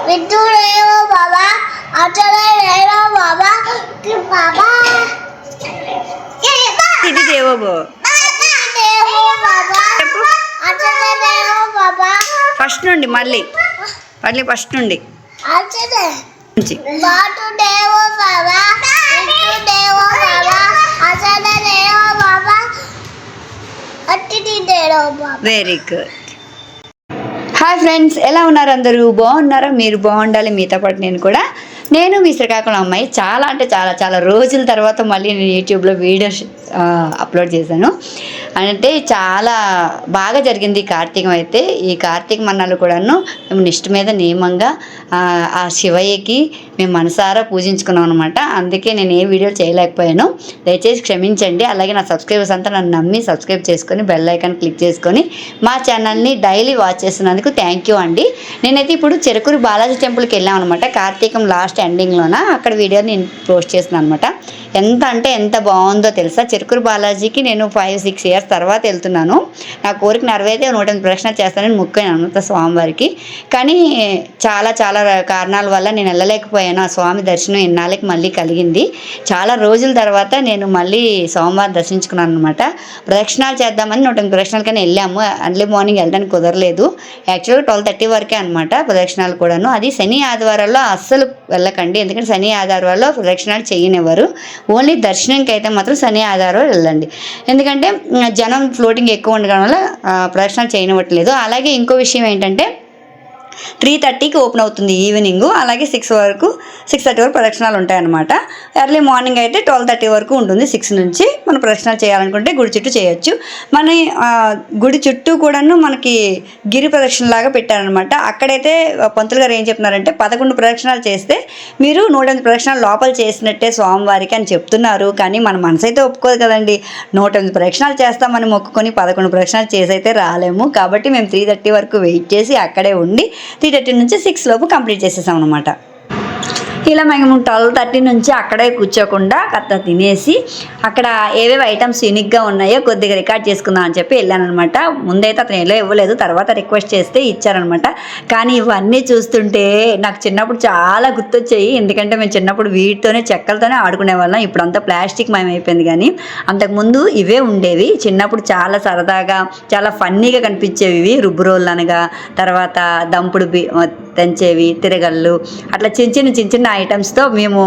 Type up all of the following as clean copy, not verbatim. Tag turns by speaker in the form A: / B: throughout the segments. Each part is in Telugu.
A: విద్యుడేవో బాబా అచలేవో బాబా బాబా
B: ఇది దేవో ఫస్ట్ నుండి మళ్ళీ ఫస్ట్ నుండి వెరీ గుడ్. హాయ్ ఫ్రెండ్స్, ఎలా ఉన్నారు? అందరూ బాగున్నారా? మీరు బాగుండాలి, మీతో పాటు నేను మీ శ్రీకాకుళం అమ్మాయి. చాలా అంటే చాలా చాలా రోజుల తర్వాత మళ్ళీ నేను యూట్యూబ్లో వీడియోస్ అప్లోడ్ చేశాను. అంటే చాలా బాగా జరిగింది ఈ కార్తీకం. అయితే ఈ కార్తీక మన్నాలు కూడాను మేము నిష్ఠ మీద నియమంగా ఆ శివయ్యకి మేము మనసారా పూజించుకున్నాం అనమాట. అందుకే నేను ఏ వీడియో చేయలేకపోయాను, దయచేసి క్షమించండి. అలాగే నా సబ్స్క్రైబర్స్ అంతా నన్ను నమ్మి సబ్స్క్రైబ్ చేసుకొని బెల్ ఐకాన్ క్లిక్ చేసుకొని మా ఛానల్ని డైలీ వాచ్ చేస్తున్నందుకు థ్యాంక్ యూ అండి. నేనైతే ఇప్పుడు చెరుకూరు బాలాజీ టెంపుల్కి వెళ్ళాం అనమాట. కార్తీకం లాస్ట్ ఎండింగ్లోన అక్కడ వీడియో నేను పోస్ట్ చేస్తున్నాను అనమాట. ఎంత అంటే ఎంత బాగుందో తెలుసా. చెరుకూరు బాలాజీకి నేను 5-6 ఇయర్స్ తర్వాత వెళ్తున్నాను. నా కోరిక నెరవేరితే 108 ప్రదక్షిణ చేస్తానని మొక్కాను అనమాట స్వామివారికి. కానీ చాలా చాలా కారణాల వల్ల నేను వెళ్ళలేకపోయాను. ఆ స్వామి దర్శనం ఇన్నాళ్ళకి మళ్ళీ కలిగింది. చాలా రోజుల తర్వాత నేను మళ్ళీ స్వామివారి దర్శించుకున్నాను అనమాట. ప్రదక్షిణాలు చేద్దామని 108 ప్రదక్షిణాలకని వెళ్ళాము. అర్లీ మార్నింగ్ వెళ్ళడానికి కుదరలేదు. యాక్చువల్గా 12:30 వరకే అనమాట ప్రదక్షిణాలు కూడాను. అది శని ఆదివారాల్లో అస్సలు వెళ్ళకండి, ఎందుకంటే శని ఆదివారాల్లో ప్రదక్షిణాలు చేయనివ్వరు. ఓన్లీ దర్శనంకి అయితే మాత్రం శని ఆదివారం వెళ్ళండి, ఎందుకంటే జనం ఫ్లోటింగ్ ఎక్కువ ఉండడం వల్ల ప్రదక్షిణాలు చేయనివ్వట్లేదు. అలాగే ఇంకో విషయం ఏంటంటే 3:30కి ఓపెన్ అవుతుంది ఈవినింగ్. అలాగే 6:30 వరకు ప్రదక్షిణాలు ఉంటాయన్నమాట. ఎర్లీ మార్నింగ్ అయితే 12:30 వరకు ఉంటుంది. 6 నుంచి మనం ప్రదక్షిణాలు చేయాలనుకుంటే గుడి చుట్టూ చేయొచ్చు. మన గుడి చుట్టూ కూడాను మనకి గిరి ప్రదక్షిణలాగా పెట్టారనమాట. అక్కడైతే పంతులు గారు ఏం చెప్తున్నారంటే 11 ప్రదక్షిణాలు చేస్తే మీరు 108 ప్రదక్షిణాలు లోపల చేసినట్టే స్వామివారికి అని చెప్తున్నారు. కానీ మన మనసు అయితే ఒప్పుకోదు కదండి. 108 ప్రదక్షిణాలు చేస్తామని మొక్కుకొని 11 ప్రదక్షిణాలు చేసి అయితే రాలేము. కాబట్టి మేము 3:30 వరకు వెయిట్ చేసి అక్కడే ఉండి 3:30 నుంచి 6 లోపు కంప్లీట్ చేసేసాం అనమాట. ఇలా మేము 12:30 నుంచి అక్కడే కూర్చోకుండా కథ తినేసి అక్కడ ఏవేవి ఐటమ్స్ యూనిక్గా ఉన్నాయో కొద్దిగా రికార్డ్ చేసుకుందాం అని చెప్పి వెళ్ళానమాట. ముందైతే అతను ఎలా ఇవ్వలేదు, తర్వాత రిక్వెస్ట్ చేస్తే ఇచ్చారనమాట. కానీ ఇవన్నీ చూస్తుంటే నాకు చిన్నప్పుడు చాలా గుర్తొచ్చాయి. ఎందుకంటే మేము చిన్నప్పుడు వీటితోనే చెక్కలతోనే ఆడుకునేవాళ్ళం. ఇప్పుడు అంతా ప్లాస్టిక్ మయం అయిపోయింది. కానీ అంతకుముందు ఇవే ఉండేవి. చిన్నప్పుడు చాలా సరదాగా చాలా ఫన్నీగా కనిపించేవి ఇవి. రుబ్బు రోళ్ళు అనగా, తర్వాత దంపుడు తెంచేవి, తిరగళ్ళు, అట్లా చిన్న చిన్న ఐటమ్స్తో మేము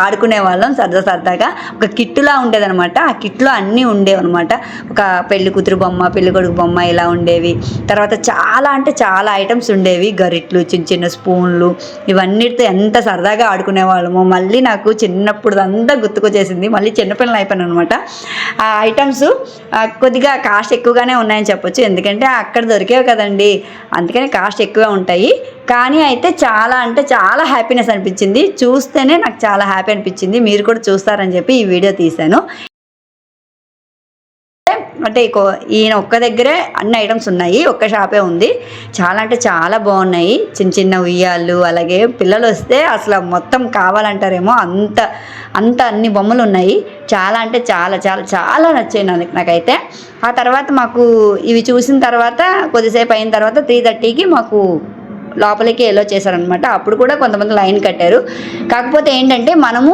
B: ఆడుకునే వాళ్ళం సరదాగా. ఒక కిట్టులా ఉండేదనమాట. ఆ కిట్లో అన్నీ ఉండేవి అనమాట. ఒక పెళ్లి కూతురు బొమ్మ, పెళ్లి కొడుకు బొమ్మ ఇలా ఉండేవి. తర్వాత చాలా అంటే చాలా ఐటమ్స్ ఉండేవి. గరిట్లు, చిన్న స్పూన్లు, ఇవన్నిటితో ఎంత సరదాగా ఆడుకునే వాళ్ళము. మళ్ళీ నాకు చిన్నప్పుడు అంతా గుర్తుకొచ్చేసింది. మళ్ళీ చిన్నపిల్లలు అయిపోయాను అనమాట. ఆ ఐటమ్స్ కొద్దిగా కాస్ట్ ఎక్కువగానే ఉన్నాయని చెప్పొచ్చు, ఎందుకంటే అక్కడ దొరికేవి కదండి, అందుకని కాస్ట్ ఎక్కువే ఉంటాయి. కానీ అయితే చాలా అంటే చాలా హ్యాపీనెస్ అనిపించింది. చూస్తేనే నాకు చాలా హ్యాపీ అనిపించింది. మీరు కూడా చూస్తారని చెప్పి ఈ వీడియో తీశాను. అంటే ఈయన ఒక్క దగ్గరే అన్ని ఐటమ్స్ ఉన్నాయి, ఒక్క షాపే ఉంది. చాలా అంటే చాలా బాగున్నాయి. చిన్న ఉయ్యాళ్ళు, అలాగే పిల్లలు వస్తే అసలు మొత్తం కావాలంటారేమో అంత అన్ని బొమ్మలు ఉన్నాయి. చాలా అంటే చాలా చాలా చాలా నచ్చాయి నాకైతే. ఆ తర్వాత మాకు ఇవి చూసిన తర్వాత కొద్దిసేపు అయిన తర్వాత 3:30కి మాకు లోపలికి ఎల్లో చేశారనమాట. అప్పుడు కూడా కొంతమంది లైన్ కట్టారు. కాకపోతే ఏంటంటే మనము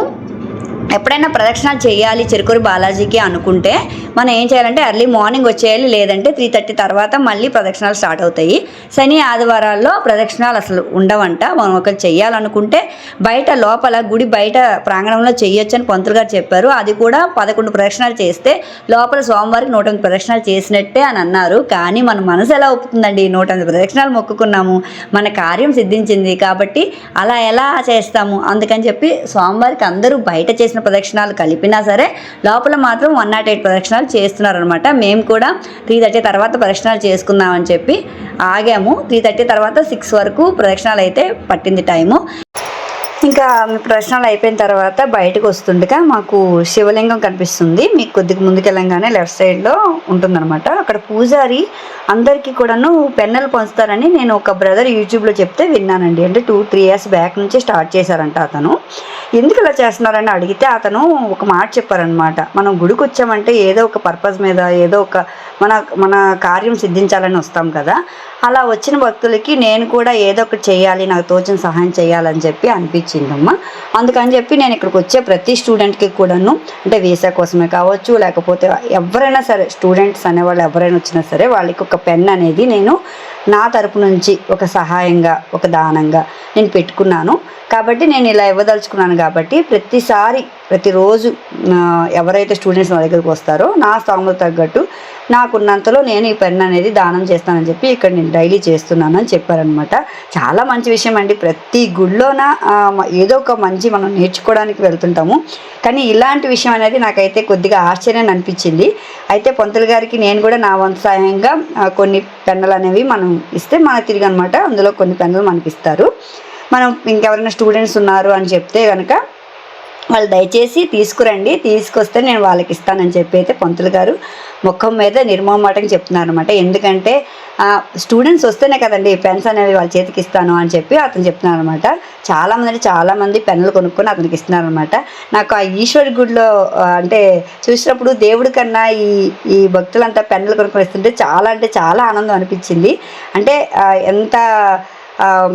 B: ఎప్పుడైనా ప్రదక్షిణాలు చేయాలి చెరుకూరు బాలాజీకి అనుకుంటే మనం ఏం చేయాలంటే ఎర్లీ మార్నింగ్ వచ్చేయాలి, లేదంటే 3:30 తర్వాత మళ్ళీ ప్రదక్షిణాలు స్టార్ట్ అవుతాయి. శని ఆదివారాల్లో ప్రదక్షిణాలు అసలు ఉండవంట. మనం ఒకరు చెయ్యాలనుకుంటే బయట లోపల గుడి బయట ప్రాంగణంలో చెయ్యొచ్చు అని పంతులు గారు చెప్పారు. అది కూడా 11 ప్రదక్షిణాలు చేస్తే లోపల స్వామివారికి 108 ప్రదక్షిణాలు చేసినట్టే అని అన్నారు. కానీ మన మనసు ఎలా ఒప్పుతుందండి? 108 ప్రదక్షిణాలు మొక్కుకున్నాము, మన కార్యం సిద్ధించింది కాబట్టి అలా ఎలా చేస్తాము? అందుకని చెప్పి స్వామివారికి అందరూ బయట చేసిన ప్రదక్షిణాలు కలిపినా సరే లోపల మాత్రం 108 ప్రదక్షిణాలు చేస్తున్నారనమాట. మేము కూడా 3:30 తర్వాత ప్రదక్షిణాలు చేసుకుందామని చెప్పి ఆగాము. 3:30 తర్వాత 6 వరకు ప్రదక్షిణాలు అయితే పట్టింది టైము. ఇంకా ప్రదక్షిణాలు అయిపోయిన తర్వాత బయటకు వస్తుండగా మాకు శివలింగం కనిపిస్తుంది. మీకు కొద్దిగా ముందుకెళ్ళంగానే లెఫ్ట్ సైడ్లో ఉంటుందన్నమాట. అక్కడ పూజారి అందరికీ కూడాను పెన్నెలు పంచుతారని నేను ఒక బ్రదర్ యూట్యూబ్లో చెప్తే విన్నానండి. అంటే 2-3 ఇయర్స్ బ్యాక్ నుంచి స్టార్ట్ చేశారంట. అతను ఎందుకు ఇలా చేస్తున్నారని అడిగితే అతను ఒక మాట చెప్పారనమాట. మనం గుడికి వచ్చామంటే ఏదో ఒక పర్పస్ మీద, ఏదో ఒక మన కార్యం సిద్ధించాలని వస్తాం కదా. అలా వచ్చిన భక్తులకి నేను కూడా ఏదో ఒకటి చేయాలి, నాకు తోచిన సహాయం చేయాలని చెప్పి అనిపించిందమ్మా. అందుకని చెప్పి నేను ఇక్కడికి వచ్చే ప్రతి స్టూడెంట్కి కూడాను, అంటే వీసా కోసమే కావచ్చు, లేకపోతే ఎవరైనా సరే స్టూడెంట్స్ అనేవాళ్ళు ఎవరైనా వచ్చినా సరే వాళ్ళకి ఒక పెన్ అనేది నేను నా తరపు నుంచి ఒక సహాయంగా, ఒక దానంగా నేను పెట్టుకున్నాను. కాబట్టి నేను ఇలా ఇవ్వదలుచుకున్నాను. కాబట్టి ప్రతిరోజు ఎవరైతే స్టూడెంట్స్ నా దగ్గరికి వస్తారో నా స్థాయికి తగ్గట్టు నాకున్నంతలో నేను ఈ పెన్ అనేది దానం చేస్తానని చెప్పి ఇక్కడ నేను డైలీ చేస్తున్నాను అని చెప్పారనమాట. చాలా మంచి విషయం అండి. ప్రతి గుళ్ళోన ఏదో ఒక మంచి మనం నేర్చుకోవడానికి వెళ్తుంటాము, కానీ ఇలాంటి విషయం అనేది నాకైతే కొద్దిగా ఆశ్చర్యాన్ని అనిపించింది. అయితే పంతులు గారికి నేను కూడా నా వంతు సహాయంగా కొన్ని పెన్నులు అనేవి మనం ఇస్తే మనకు తిరిగి అనమాట అందులో కొన్ని పెన్నులు మనకి ఇస్తారు. మనం ఇంకెవరైనా స్టూడెంట్స్ ఉన్నారు అని చెప్తే కనుక వాళ్ళు దయచేసి తీసుకురండి, తీసుకొస్తే నేను వాళ్ళకి ఇస్తానని చెప్పి అయితే పంతులు గారు ముఖం మీద నిర్మమాటంగా చెప్తున్నారు అనమాట. ఎందుకంటే స్టూడెంట్స్ వస్తేనే కదండి పెన్స్ అనేవి వాళ్ళ చేతికి ఇస్తాను అని చెప్పి అతను చెప్తున్నారు అనమాట. చాలామంది పెన్నులు కొనుక్కొని అతనికి ఇస్తున్నారు అనమాట. నాకు ఆ ఈశ్వరి గుడిలో అంటే చూసినప్పుడు దేవుడి కన్నా ఈ భక్తులంతా పెన్నులు కొనుక్కొని ఇస్తుంటే చాలా ఆనందం అనిపించింది. అంటే ఎంత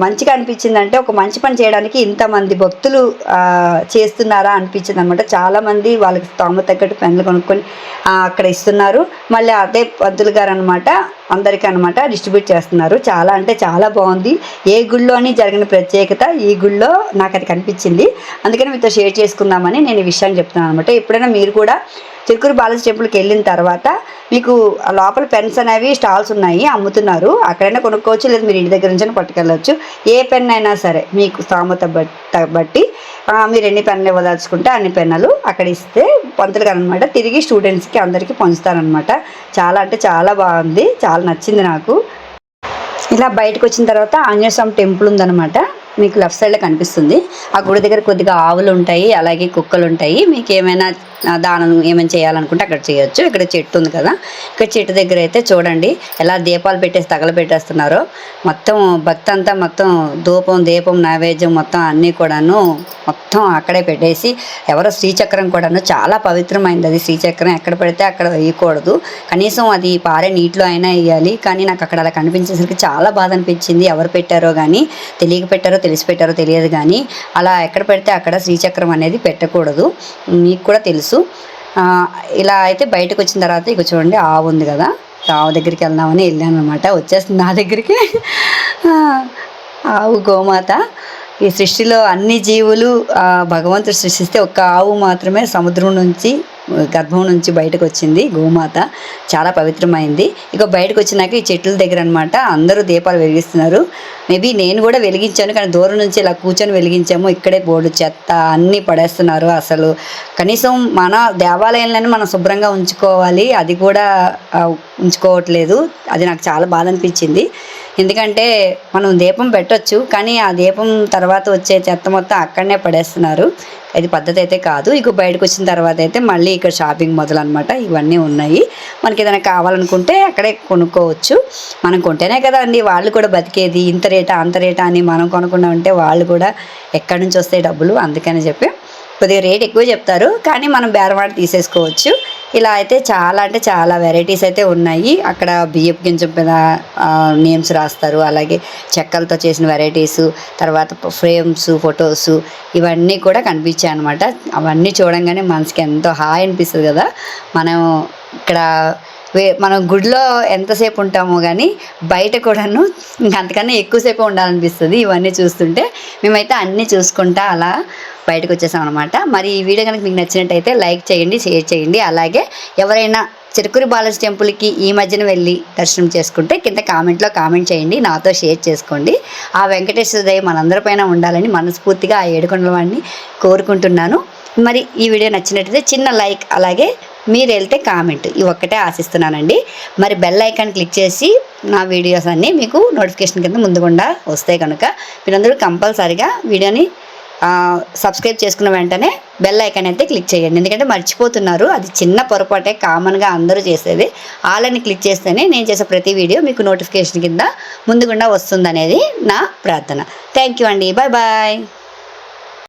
B: మంచిగా అనిపించింది అంటే ఒక మంచి పని చేయడానికి ఇంతమంది భక్తులు చేస్తున్నారా అనిపించింది అనమాట. చాలామంది వాళ్ళకి స్తోమత తగ్గట్టు పెన్నులు కొనుక్కొని అక్కడ ఇస్తున్నారు. మళ్ళీ అదే పంతులు గారు అనమాట అందరికీ అనమాట డిస్ట్రిబ్యూట్ చేస్తున్నారు. చాలా బాగుంది. ఏ గుళ్ళోని జరిగిన ప్రత్యేకత ఈ గుళ్ళో నాకు అది కనిపించింది. అందుకని మీతో షేర్ చేసుకుందామని నేను ఈ విషయాన్ని చెప్తున్నాను అనమాట. ఎప్పుడైనా మీరు కూడా చిలుకూరు బాలాజీ టెంపుల్కి వెళ్ళిన తర్వాత మీకు లోపల పెన్స్ అనేవి స్టాల్స్ ఉన్నాయి, అమ్ముతున్నారు. అక్కడైనా కొనుక్కోవచ్చు, లేదా మీరు ఇంటి దగ్గర నుంచి పట్టుకెళ్ళవచ్చు. ఏ పెన్ అయినా సరే మీకు స్తోమత బట్టి మీరు ఎన్ని పెన్నులు ఇవ్వదలుచుకుంటే అన్ని పెన్నులు అక్కడ ఇస్తే పంతులు గారు అనమాట తిరిగి స్టూడెంట్స్కి అందరికీ పంచుతారనమాట. చాలా బాగుంది, చాలా నచ్చింది నాకు. ఇలా బయటకు వచ్చిన తర్వాత ఆంజనేయ స్వామి టెంపుల్ ఉందన్నమాట. మీకు లెఫ్ట్ సైడ్లో కనిపిస్తుంది. ఆ గుడి దగ్గర కొద్దిగా ఆవులు ఉంటాయి, అలాగే కుక్కలు ఉంటాయి. మీకు ఏమైనా దానం ఏమైనా చేయాలనుకుంటే అక్కడ చేయొచ్చు. ఇక్కడ చెట్టు ఉంది కదా, ఇక్కడ చెట్టు దగ్గర అయితే చూడండి ఎలా దీపాలు పెట్టేసి తగలబెట్టేస్తున్నారో. మొత్తం భక్తి అంతా మొత్తం దీపం నైవేద్యం మొత్తం అన్నీ కూడాను మొత్తం అక్కడే పెట్టేసి, ఎవరో శ్రీచక్రం కూడాను చాలా పవిత్రమైనది. అది శ్రీచక్రం ఎక్కడ పెడితే అక్కడ వేయకూడదు, కనీసం అది పారే నీటిలో అయినా వేయాలి. కానీ నాకు అక్కడ అలా కనిపించేసరికి చాలా బాధ అనిపించింది. ఎవరు పెట్టారో కానీ, తెలియక పెట్టారో తెలిసి పెట్టారో తెలియదు, కానీ అలా ఎక్కడ పెడితే అక్కడ శ్రీచక్రం అనేది పెట్టకూడదు, మీకు కూడా తెలుసు. ఇలా అయితే బయటకు వచ్చిన తర్వాత ఇక చూడండి ఆవు ఉంది కదా, ఆవు దగ్గరికి వెళ్దామని వెళ్ళాను అనమాట. వచ్చేస్తుంది నా దగ్గరికి. ఆవు గోమాత. ఈ సృష్టిలో అన్ని జీవులు భగవంతుడు సృష్టిస్తే ఒక్క ఆవు మాత్రమే సముద్రం నుంచి గర్భం నుంచి బయటకు వచ్చింది, గోమాత. చాలా పవిత్రమైంది. ఇక బయటకు వచ్చినాక ఈ చెట్ల దగ్గర అనమాట అందరూ దీపాలు వెలిగిస్తున్నారు. మేబీ నేను కూడా వెలిగించాను, కానీ దూరం నుంచి ఇలా కూర్చొని వెలిగించాము. ఇక్కడే బోర్డు చెత్త అన్నీ పడేస్తున్నారు. అసలు కనీసం మన దేవాలయాలను మనం శుభ్రంగా ఉంచుకోవాలి, అది కూడా ఉంచుకోవట్లేదు. అది నాకు చాలా బాధ అనిపించింది. ఎందుకంటే మనం దీపం పెట్టొచ్చు, కానీ ఆ దీపం తర్వాత వచ్చే చెత్త మొత్తం అక్కడనే పడేస్తున్నారు. ఇది పద్ధతి అయితే కాదు. ఇక బయటకు వచ్చిన తర్వాత అయితే మళ్ళీ ఇక్కడ షాపింగ్ మొదలు అనమాట. ఇవన్నీ ఉన్నాయి. మనకి ఏదైనా కావాలనుకుంటే అక్కడే కొనుక్కోవచ్చు. మనం కొంటేనే కదా అండి వాళ్ళు కూడా బతికేది. ఇంత రేటా అంత రేటా అని మనం కొనకుండా ఉంటే వాళ్ళు కూడా ఎక్కడి నుంచి వస్తాయి డబ్బులు. అందుకని చెప్పి కొద్దిగా రేట్ ఎక్కువ చెప్తారు, కానీ మనం బేరమాడి తీసేసుకోవచ్చు. ఇలా అయితే చాలా వెరైటీస్ అయితే ఉన్నాయి. అక్కడ బియ్యపు గింజం మీద నేమ్స్ రాస్తారు, అలాగే చెక్కలతో చేసిన వెరైటీస్, తర్వాత ఫ్రేమ్స్, ఫొటోస్ ఇవన్నీ కూడా కనిపించాయి అనమాట. అవన్నీ చూడంగానే మనసుకి ఎంతో హాయి అనిపిస్తుంది కదా. మనం గుడిలో ఎంతసేపు ఉంటామో కానీ బయట కూడాను అంతకన్నా ఎక్కువసేపు ఉండాలనిపిస్తుంది ఇవన్నీ చూస్తుంటే. మేమైతే అన్నీ చూసుకుంటా అలా బయటకు వచ్చేసాం అనమాట. మరి ఈ వీడియో కనుక మీకు నచ్చినట్టయితే లైక్ చేయండి, షేర్ చేయండి. అలాగే ఎవరైనా చిలుకూరు బాలాజీ టెంపుల్కి ఈ మధ్యన వెళ్ళి దర్శనం చేసుకుంటే కింద కామెంట్లో కామెంట్ చేయండి, నాతో షేర్ చేసుకోండి. ఆ వెంకటేశ్వర దయ మనందరిపైన ఉండాలని మనస్ఫూర్తిగా ఆ ఏడుకొండల వాడిని కోరుకుంటున్నాను. మరి ఈ వీడియో నచ్చినట్టయితే చిన్న లైక్, అలాగే మీరు వెళ్తే కామెంట్, ఇవి ఒక్కటే ఆశిస్తున్నానండి. మరి బెల్ ఐకాన్ క్లిక్ చేసి నా వీడియోస్ అన్నీ మీకు నోటిఫికేషన్ కింద ముందుకుండా వస్తాయి కనుక మీరందరూ కంపల్సరిగా వీడియోని సబ్స్క్రైబ్ చేసుకున్న వెంటనే బెల్ ఐకాన్ అయితే క్లిక్ చేయండి. ఎందుకంటే మర్చిపోతున్నారు, అది చిన్న పొరపాటే, కామన్గా అందరూ చేసేది. ఆలని క్లిక్ చేస్తేనే నేను చేసే ప్రతి వీడియో మీకు నోటిఫికేషన్ కింద ముందుగుండా వస్తుందనేది నా ప్రార్థన. థ్యాంక్ యూ అండి. Bye bye.